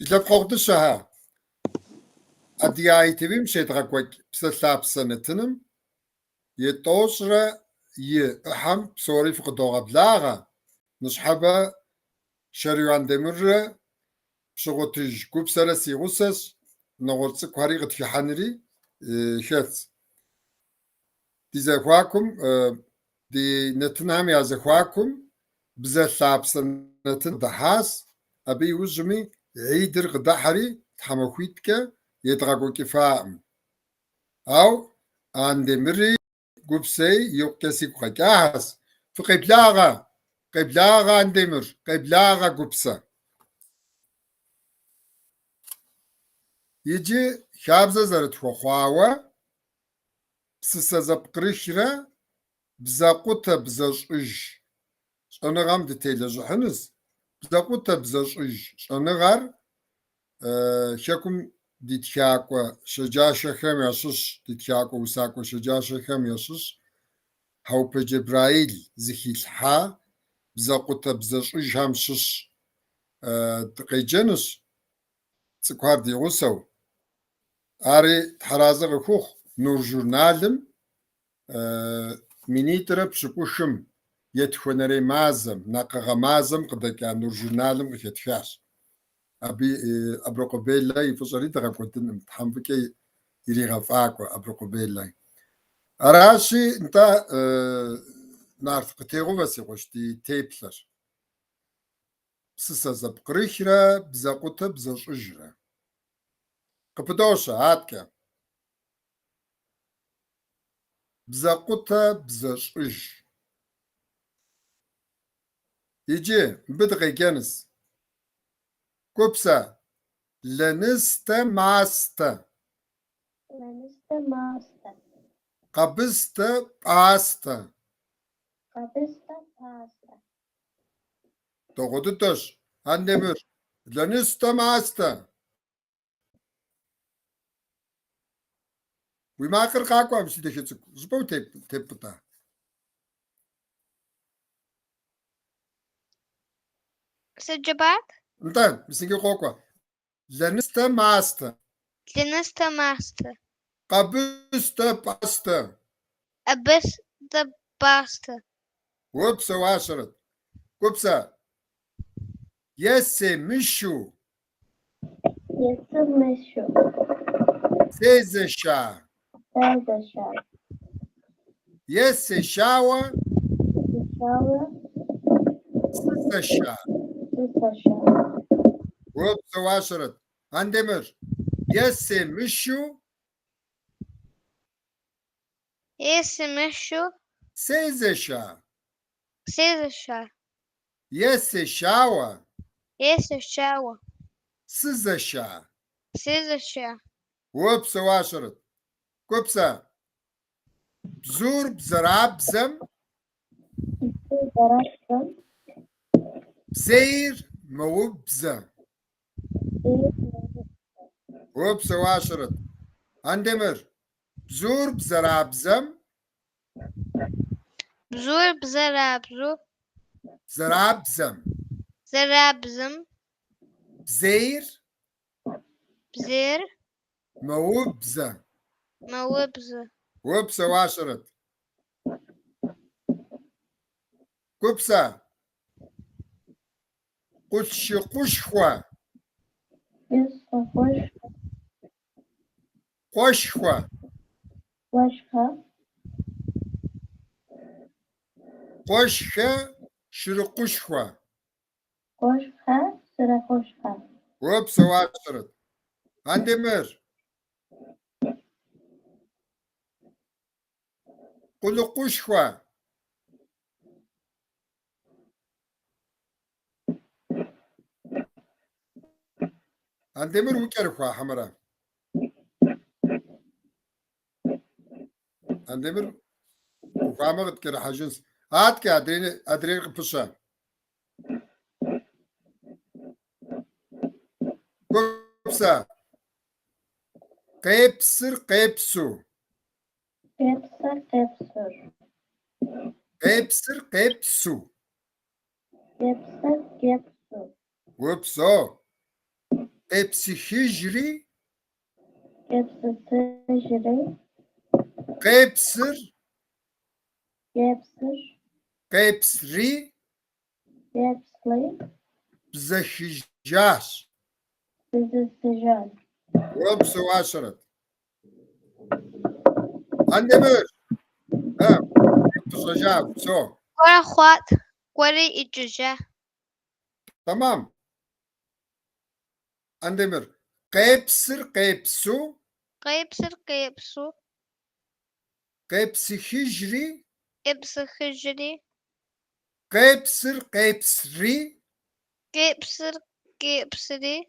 إذا بقودشها أدياي تبيم شيء تغقوك بسلاب سنتنم يتوشر يحم بصوري في قدوغة بلاغة نشحبا شريوان دمر شغوتج كوب سلسي غسس نغرسك هريغت في حنري شاتس دي زخواكم دي نتنام يا زخواكم بزلاب سنتن دحاس أبي وجمي عيدر غدحري تحمخويتك يتغاقو كفاء أو عند مري قبسي يوكسي قاكاس قبلاغا عند مر قبلاغا قبسة يجي خابزة زرت خواوا بسسزب قريشرا بزاقوتا بزاجج شنغام دتيلج حنس بزاقوتا بزاجج شنغار شكم ديتشاكوا شجاشة خم يشش ديتشاكوا وساكوا شجاشة خم يشش هاو بجبرايل زخي الحا بزاقوتا بزاجج هم شش تقيجنش تسكوار دي غسو أري تحرازة غفوخ نور جورنالم مينيترا بشكوشم يتخونري مازم ناقغ مازم قدك نور جورنالم يتفاش أبي أبروقبيلا يفصلي تغا كنت نتحم بكي يلي غفاك أبروقبيلا أراشي أنت نعرف قتيغو بس يغشتي تيبلر سسا زبقريشرا بزاقوتا بزاش أجرا قبدوشا هاتكا بزاقوتا بزاش أج يجي بدغي جانس كوبسا لنستا ماستا قبستا باستا تغدتش هندمر لنستا ماستا وما آخر قاقوا مش تشتك زبو تبتا سجبات انت مسنجي قاقوا لنستا ماستا لنستا ماستا قبستا باستا أبس باستا وبسا واشرت كوبسا يسي مشو سيزشا يسي شاوا سيزشا وبسا واشرت هندمر يسي مشو يسمشو سيزشا سيزشا يسي شاوا يسشاوا سيزشا سيزشا وبسا واشرت كوبسا بزور بزراب زم بزير موبزة وبسا واشرت هندمر بزور بزراب زم بزور بزرابزو زراب زم زرابزم بزير بزير موبزة موبز وبسا واشرت كوبسا قش قشخوة قشخوة قشخة شرقشخوة وبسا واشرت هندمر قل قشخوة هندمر وكرخوة حمرا هندمر وقامت كده حاجز هات كده أدرين قبشة كوبسا قيبسر قيبسو قيبسر قيبسو وبسو Epsihijri. Gebsitijri. Kepsir. Gebsir. Kepsri. Gebsli. Bzehijaş. Bizistijar. Hepsi aşiret. Andemir. Ha. Tutacağım. So. Kora خوات Kore icuja. Tamam. Andemir. Kepsir. Kepsu. Kayıpsır kayıpsu. Kepsihijri. Ipsı hıcri. Kepsir. Kepsri. Kayıpsır kayıpsırı.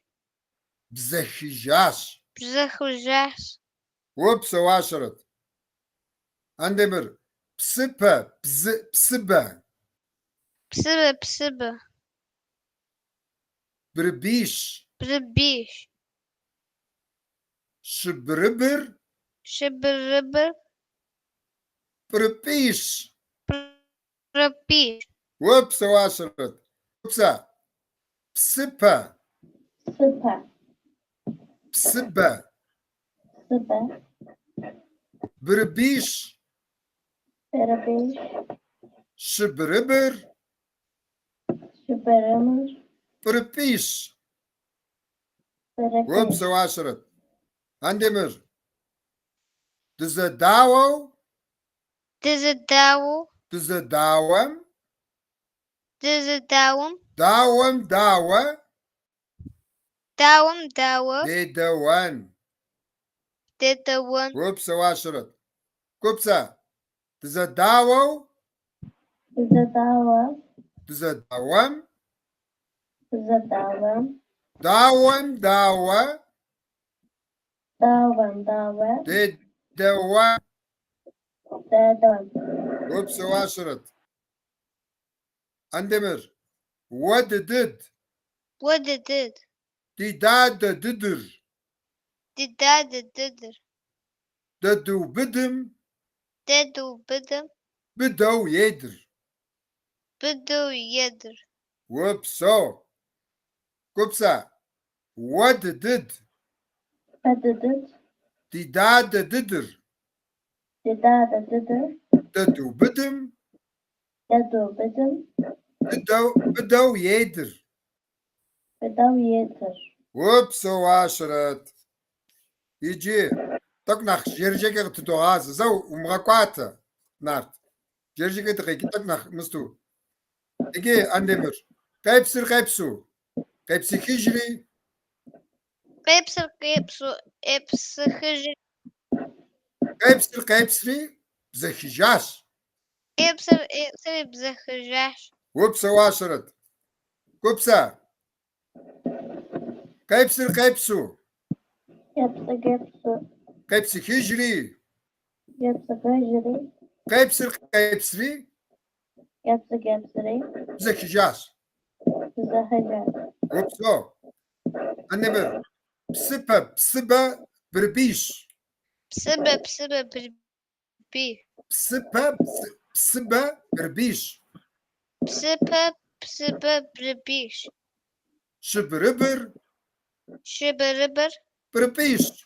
Bzehijaş. Bize hıjas. Hepsi aşiret. Andemir. Psipe. Psibe. Psıbı psıbı. Birbiş. Bibiş. Şıbrıbır. Şıbırıbır. Birbiş. Pırpiş. Hepsi aşiret. Hepsi. Psipe. Süper. Psibe. Süper. Birbiş. Berabiş. Şıbrıbır. Şüpherimir. Birbiş. Berabiş. Hepsi aşiret. Andemir. Dize davo. Dizi davu. Dize davam. Dizi davum. Davam dava. Davum davu. Dedevan. Dedavun. Hepsi aşiret. Kupsa. Dize davo. Bize dava. Dize davam. Bize dava. Davam dava. Davam dava. Dedevan. Dedan. Hepsi aşiret. Andemir. Vadidid. What did it? Didade didir. Dida didir. Dedu bidim. Dedu bidim. Bidav yedir. Bidu yedir. Whoopso. Kupsa. Vadidid. Fedidit. Didade didir. Didada didir. Dedu bidim. Dedu bidim. Bidav yedir. Bedav yedir. Whoopso aşiret. İci. Taknak jerjeke tutuğaz. Zav umgakwata. Nart. Jerjeke tıkayki taknak mustu. Ege andemir. Kaypsir kaypsu. Kaypsi hijri. Kayıpsır kayıpsu. Epsı hıcı. Kaypsir kaypsri. Zehijaş. Kayıpsır epsır bize hıjas. Whoopso aşiret. Kupsa. Kaypsir kaypsu. Yapsa gepsu. Kaypsi hijri. Yapsa gajri. Kaypsir kaypsri. Yapsa gepsri. Zehijaş. Bize hajar. Whoopso. Andemir. Psipe. Psibe. Birbiş. Psıbı psıbı bir. Psipe. Psibe. Birbiş. Psıbı psıbı bir. Şıbrıbır. Şıbırıbır. Birbiş.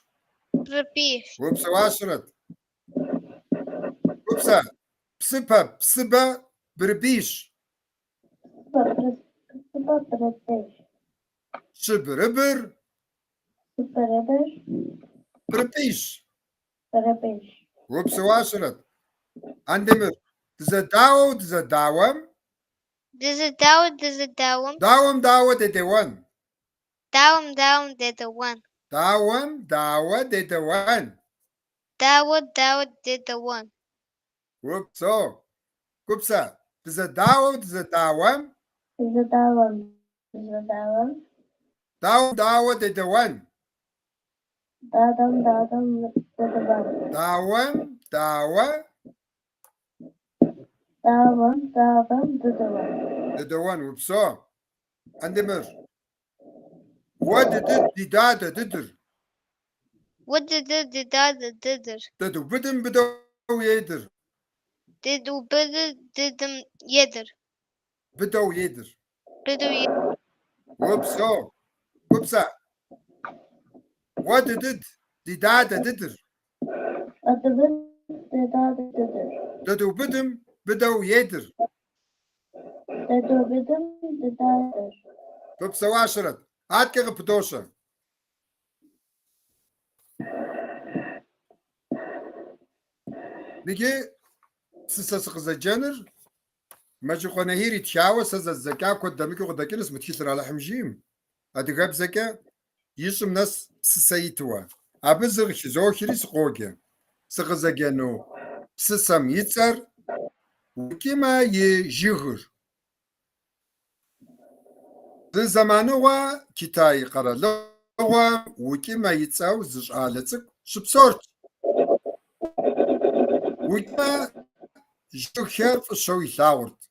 Bir. Whoopso aşiret. Whoopsa. Psipe. Psibe. Birbiş. Sıfatırıdır. Şıbrıbır. Süperidir. Birbiş. Berabiş. Whoopso aşiret. Andemir. Dize dav. Dize davam. Dizi davu dizi davum. Davam dava dedevan. Davum davum dedi one. Davam dava dedevan. Davu davu dedi one. Whoopso. Kupsa. Dize dav. Dize davam. Bize davam. Bize davam. Davam dava dedevan. Dadam dedevan. Davam dava Davam dedevan. dedevan. Whoopso. Andemir. Vadidid. Didade didir. What did didir. Dedu bidim bidav yedir. Dedu bıdı dedim yedir. Bidav yedir. Bidu yedir. Whoopso. Kupsa. وددد ددادة ددر أدبت دداد ددر ددو بدم بدو يدر ددو بدم ددادر فبسواشرت عاد كغ بدوشة نجي سسسق زجنر ماجي قناهيري تشاوى سز الزكاة قدامك وقداكنس متكسر على حمجيم أدقاب زكاة يشم ناس سسيتوا أبزغ شزوخري سقوجة سغزجنو سسم يتسر وكما يجيغر ذي زمانوا كتاي قرالوا وكما يتساو زج آلتك شبسورت وكما جوخير فشوي ثاورت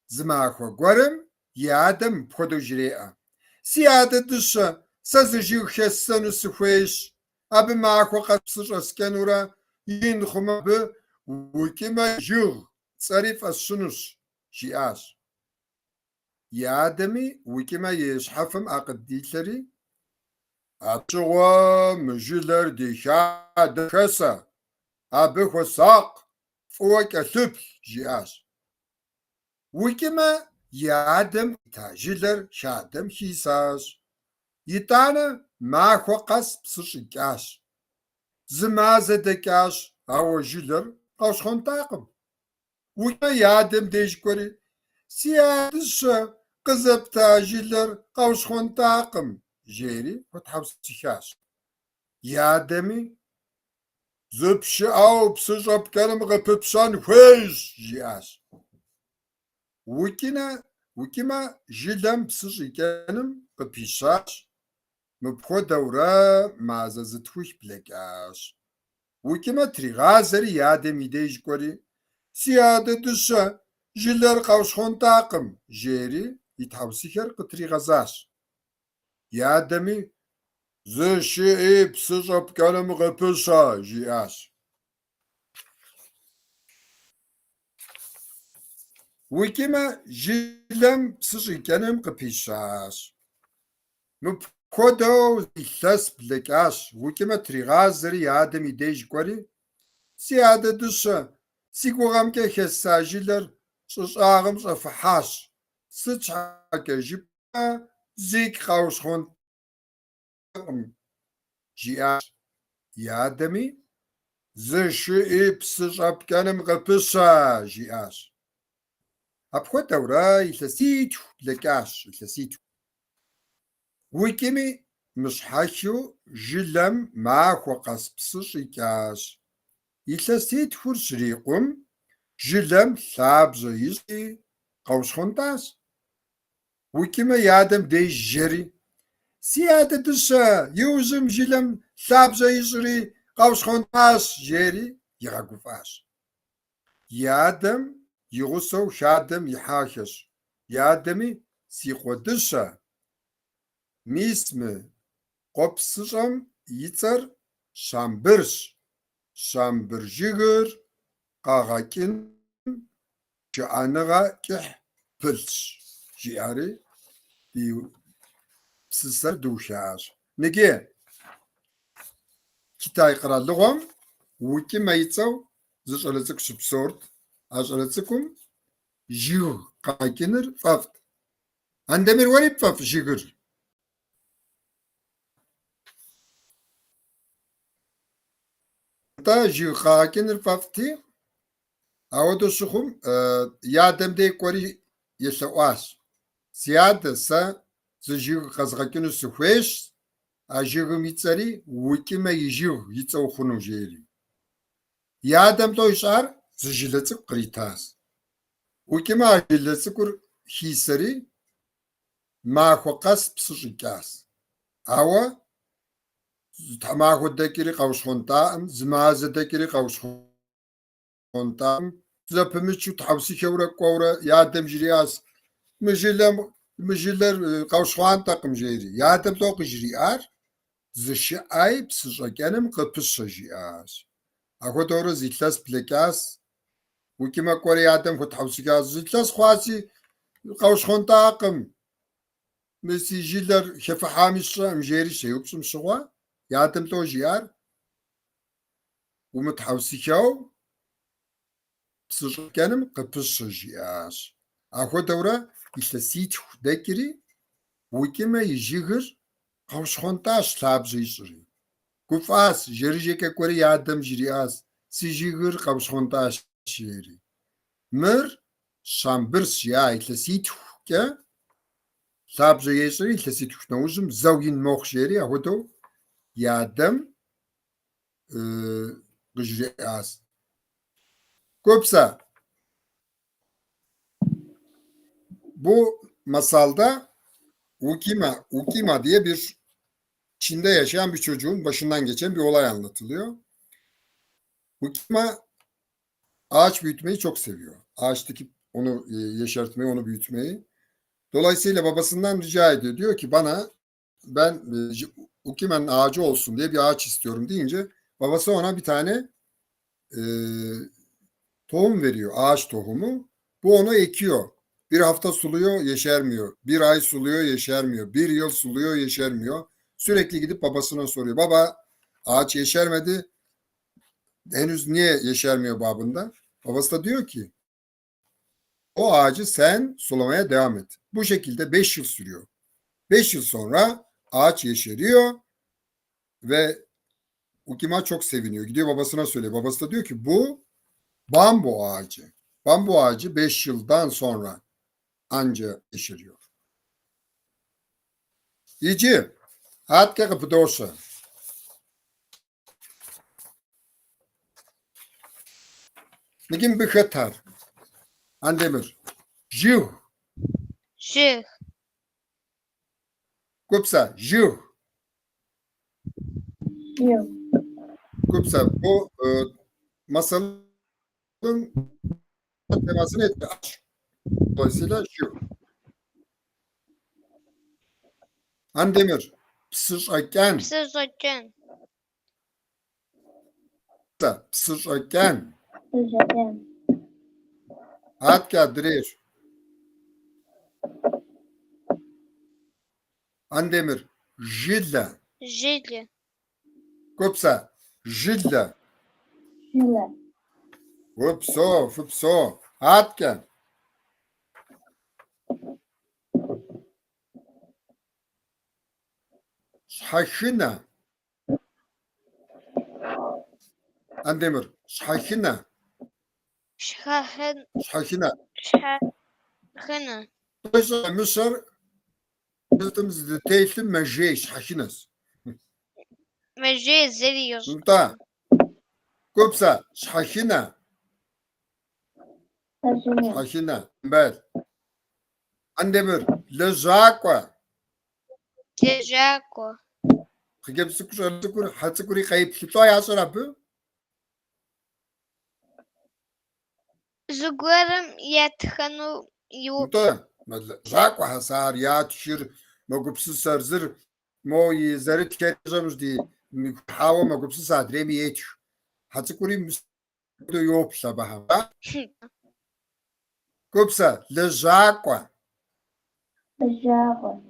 زماخو قرم يادم بخدو جريئة سيادة دشا ساز جوخير سنو سخويش أبي ماخو قصر أسكنورا ينخم ب وكما جوغ صريف السنوش جياش يادمي وكما يشحفم أقديتلري أتشوا مجلر ديشا دكسا أبي خساق فوق أثب جياش وكما يادم تاجلر شادم خيساش يتانا ما خوقس بسشكاش زمازة دكاش أو جلر قوش خنطاقم وكما يادم ديش كوري سيادش قزب تاجلر قوش خنطاقم جيري وتحبس شاش يادمي زبش أو بسجب كلم غببشان خويش جياش وكما جلم بسجي كلم غبيشاش مبخو دورة مع زتوش بلكاش وكما تريغازري يادم يديج كوري سيادة دشا جلر قوش خنطاقم جيري يتحوسيكر قطري غزاش يادمي زشي بسجب كلم غبشا جياش وكما جلم بسجي كلم قبيشاش مبخودو يثس بلكاش وكما تريغازري يادم يديج كوري سيادة دشا سيكو غامكا خسا جلر ششاغم شفحاش سچاكا جيبا زيك قوش خون جياش يادمي زشي بسجب كلم غبشا جياش أبخو دورا يثسيتو لكاش يثسيتو ويكيمي مش حاشو جلم معاك وقاس بسش يكاش يثسيت فرش ريقم جلم ثابزو يزي قوش خنطاس ويكيما يادم دي جري سيادة دشا يوزم جلم ثابزو يزري قوش خنطاس جري يغاقفاش يادم يغسو شادم يحاكش يادمي سيقو دشا ميسم قبسشم يتر شامبرش شامبرجيغر قاغاكين جانغا كح بلش جياري دي بسسر دوشاش نجي كتاي قرا لغم وكي ما يتسو زشالتك شبسورت أشالتكم جيغ قاكينر فافت عندما وري فاف جيغر تا جيغ قاكينر فافتي أودو شخم يادم دي كوري يسواش سيادة سا زجيغ قزغاكينو سخويش أجيغ ميتساري وكي ما يجيغ يتسو خنو جيري يادم تو يشعر زجلتك قريتاس وكما جلتك خيسري ما خوقاس بسجكاس أو ما خو دكري قوش خنطام زماز دكري قوش خنطام زبمشو تحوسي كورا كورا يادم جرياس مجلر قوش خنطام جيري يادم توق جريار زشي أي بسجكانم قبش جياس أخو دورو زيتلاس بلكاس وكما كوري عدم خد حوسيكاز زيتلاس خواسي قوش خنطاقم مسي جيلر شفا حامش مجيري شيوبسم شغوا Yadım tojiyar umut havsikav psışkenım kıpışıjiyar. Aho devra işte sit dekiri ukime yijigir kavşkontaş labjijiri. Kufas jerijeke kore yadım jiriyas sijigir kavşkontaş jiri. Mır şambırs ya işte sit ke labjijiri işte sit nojum zavgin mox jeri aho dev yadım gijriyas. Kopsa bu masalda Ukima diye bir Çin'de yaşayan bir çocuğun başından geçen bir olay anlatılıyor. Ukima ağaç büyütmeyi çok seviyor. Ağaç dikip onu yeşertmeyi, onu büyütmeyi. Dolayısıyla babasından rica ediyor. Diyor ki bana ben Ukima'nın ağacı olsun diye bir ağaç istiyorum deyince babası ona bir tane e, tohum veriyor. Ağaç tohumu. Bu onu ekiyor. Bir hafta suluyor, yeşermiyor. Bir ay suluyor, yeşermiyor. Bir yıl suluyor, yeşermiyor. Sürekli gidip babasına soruyor. Baba ağaç yeşermedi. Henüz niye yeşermiyor babında? Babası da diyor ki o ağacı sen sulamaya devam et. Bu şekilde 5 yıl sürüyor. 5 yıl sonra ağaç yeşeriyor ve Ukima çok seviniyor. Gidiyor babasına söylüyor. Babası da diyor ki bu bambu ağacı. Bambu ağacı 5 yıldan sonra anca yeşeriyor. İyici. Hatke kapıdorsa. Nigim bir khatar. Andemir. Jiv. Jih. Kupsa. Jiv. Yok. Kupsa. Bu masalın temasını etti. Aşk. Dolayısıyla jiv. Andemir. Psırşakken. Psırşakken. Psırşakken. Sıcakken. Hatke dirir. Andemir. Jilla. Жили. Kupsa. Jilla. Şile. Fıpso. Fıpso. Hatke. Şaşına. Andemir. Şaşına. Şahın. Şaşına. Şahını. Dolayısıyla Mısır kızımızda teyfli mecey şaşınız. Ve J zeliyoruz. Da. Kupsa. Şaşına. Taşınıyor. Şaşına. Bel. Andemir. Lezakwa. Tejako. Kıgep sıkır sıkır hatsıkuri kayıp şıpta yasır apı. Zugurım yatхану yu. Da. Zakwa hasar ya tşir. Mogupsu sarzır. Mo yizarı tüketeceğimiz diye. Hava mogupsu sadre mi yetiş. Hatsıkuri müstü yok sabaha. Kupsa. Lezakwa. Sıcakwa.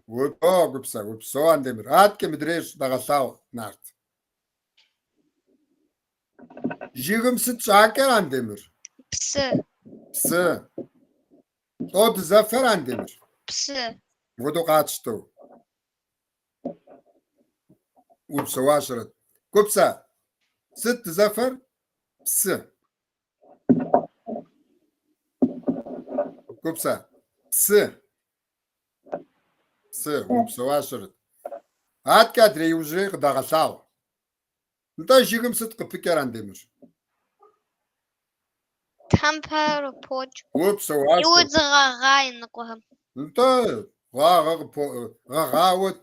Wupo gupsa gupso andemir. Hatke midreş dagasav nart. Jigim sıt çaker andemir. Psı. Psı. O zafer andemir. Psı. Vudu kaçtı. Gupsa vaşırat. Gupsa. Sıt zafer. Psı. Gupsa. Psı. Psı. Gupsa vaşırat. Hatke adreyi uzre dagasav. Nta jigim sıt kıpıker andemir. Tampa poç. Gupsa vaşırat. Yuzğağay nıqhım. Nta gağawet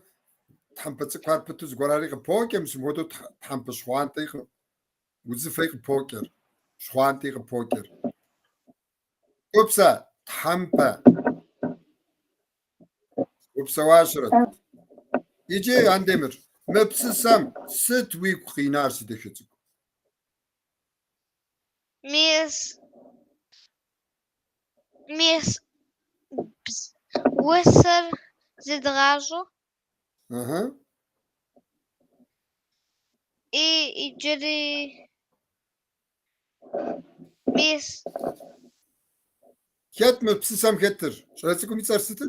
tampatsı karpıtız gorari poker modu tampa şuantı uzifay poker şuantı poker Upsa tampa Upsa vaşırat İyice andemir mepsisem sıt vi kıynarsı deşecek Mis Высыр зидгъажъу. Hı hı. يجري ميس Ket mi psısam kettir. Şurası kum içer sıtı.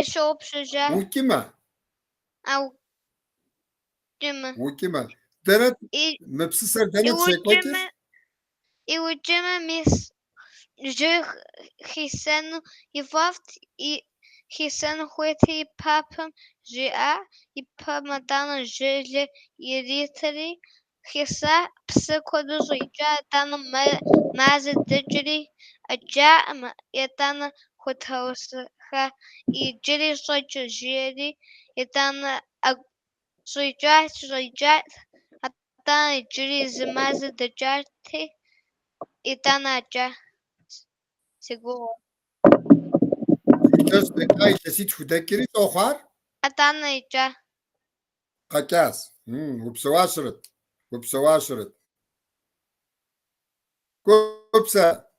شوب شجاع Ukima. أو جمة Ukima. Denet إي mi psısar denet وجمة şekvakir. وجمة ميس جو خيسان يفافت خيسان خويتي بابم جاء يبا مدانا جيجي يريتري خيسا بسكودو جاء دانا ماز دجري أجاء يدانا خوتوسخا يجري صجو جيري يدانا زيجات أدانا يجري زماز دجارتي يدانا جا Seguro. Göz bekay kesit hudekiri tohar. Atana ya. Kakas. Upsavaşırıt. Upsavaşırıt. Kupsa.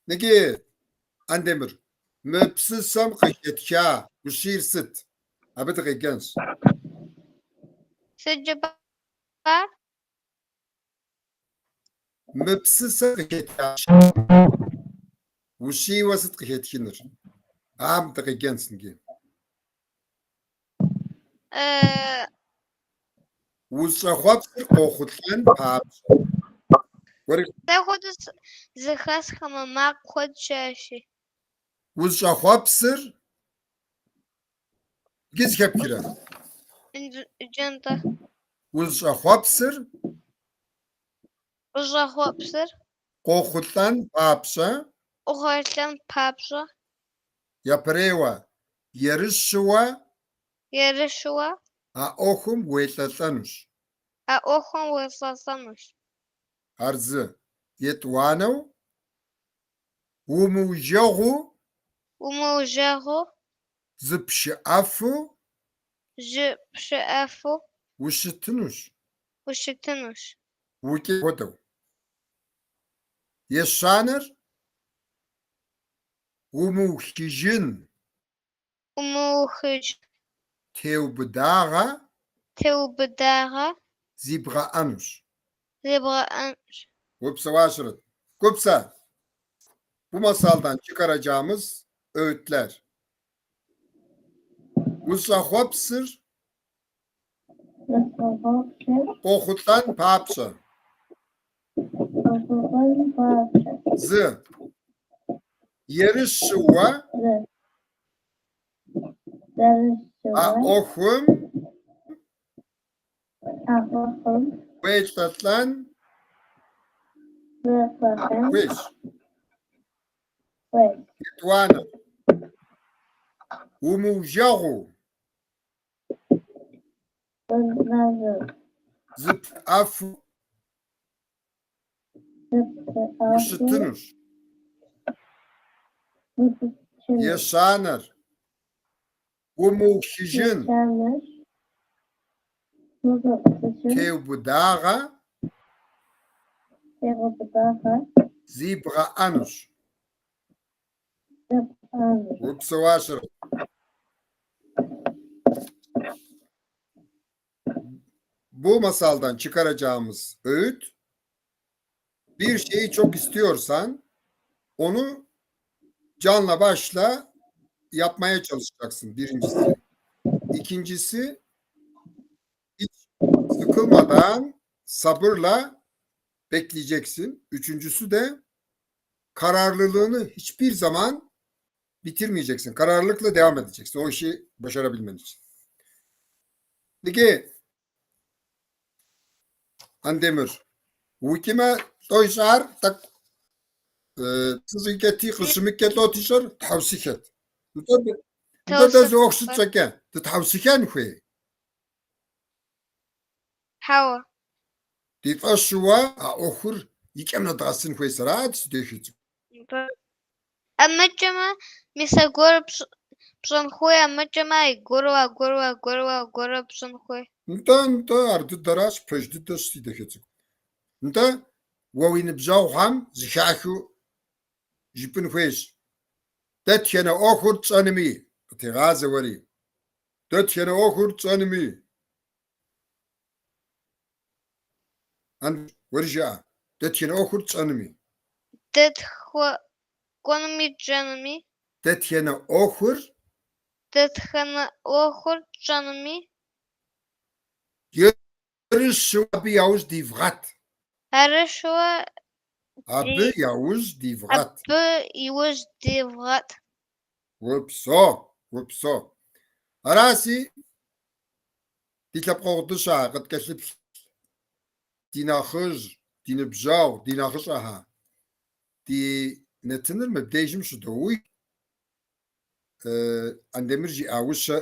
Negi Andemir. Mi psısam kışetkâ. Uşir sıt. Abit gıgans. Sejaba. Mi psısam kışetkâ. Uşi vasıt kışetkinir. Am gıgansın ki. Uşahwapsır qoxutlan pap. Заходу захас хамамак ход чаши. Uşahwapsır giz kepkira. Джента. Uşahwapsır Ужахопсер. qoxutlan papşa. Ухарлан папжа. Yaprewa. Yarışşıwa. Ярышуа. A oxum wêl'el'enuş. А охом высосануш. Arzı. Yetwanew. Umujağu. Умужагу. Zıpşıafu. Жи пшеафу. Uşıtınuş. Ушитынуш. Wuki hodew. Yeşanır. Umuxijin. Умухыж. Tevbdağa. Теубдага. Zibra'anuş. Зебраан. Kupsa vaşırıt. Kupsa. Bu masaldan çıkaracağımız öğütler. Uşahwapsır qoxutlan papşa. Zı. Yarışşıwa. A oxum wêl'el'en wiş. Yetwane. Umujağu. Zıp'afu. Uşıtınuş. Yeşanır. Umuxijin. Tevbdağa. Zibra'anuş. Kupsa vaşırıt. Bu masaldan çıkaracağımız öğüt, bir şeyi çok istiyorsan onu canla başla yapmaya çalışacaksın birincisi. İkincisi, hiç sıkılmadan sabırla bekleyeceksin. Üçüncüsü de kararlılığını hiçbir zaman bitirmeyeceksin. Kararlılıkla devam edeceksin o işi başarabilmen için. Peki Andemir, Wikime toyşar tak siziketi kısmıket otişar tavsiket. Nta da zoğuşut çeken. Tavsiken huy. Хава. Ditaşuva a okur yikemle dasın huy sarat dehit. Амаджама мисагор пшанхуй амаджама горва пшанхуй. Nta ardı daras pejdi dasti dehit. Nta wawin bzaw ham zikhahu jipin huys. Dat yana okur tsanimi. Tigaze wari. Dat yana okur tsanimi. أن ورجع تتين أخر تصنمي تدخل كونمي جنمي تتين أخر تدخل أخر جنمي يرش أبي يعوز ديفغات هرشوا أبي يعوز ديفغات أب يوز ديفغات وبصو راسي دي تبقى قدشة قد كسب دي ناخج دي نبجاو دي ناخجها دي نتنر مبدايجم شدوي عندمرجي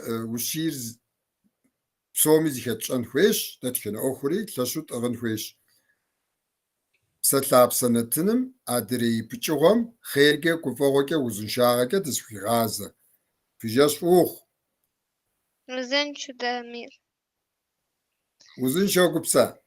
وشيرز بسومي زي كتشان خويش تتكن أخري تلاشوت أغن خويش ساتلاب سنتنم أدري بيتشوغم خيركي كفوغكي وزنشاغكي تسوي غازة في جاس أوخ زين شو دامير وزنشاغ بسا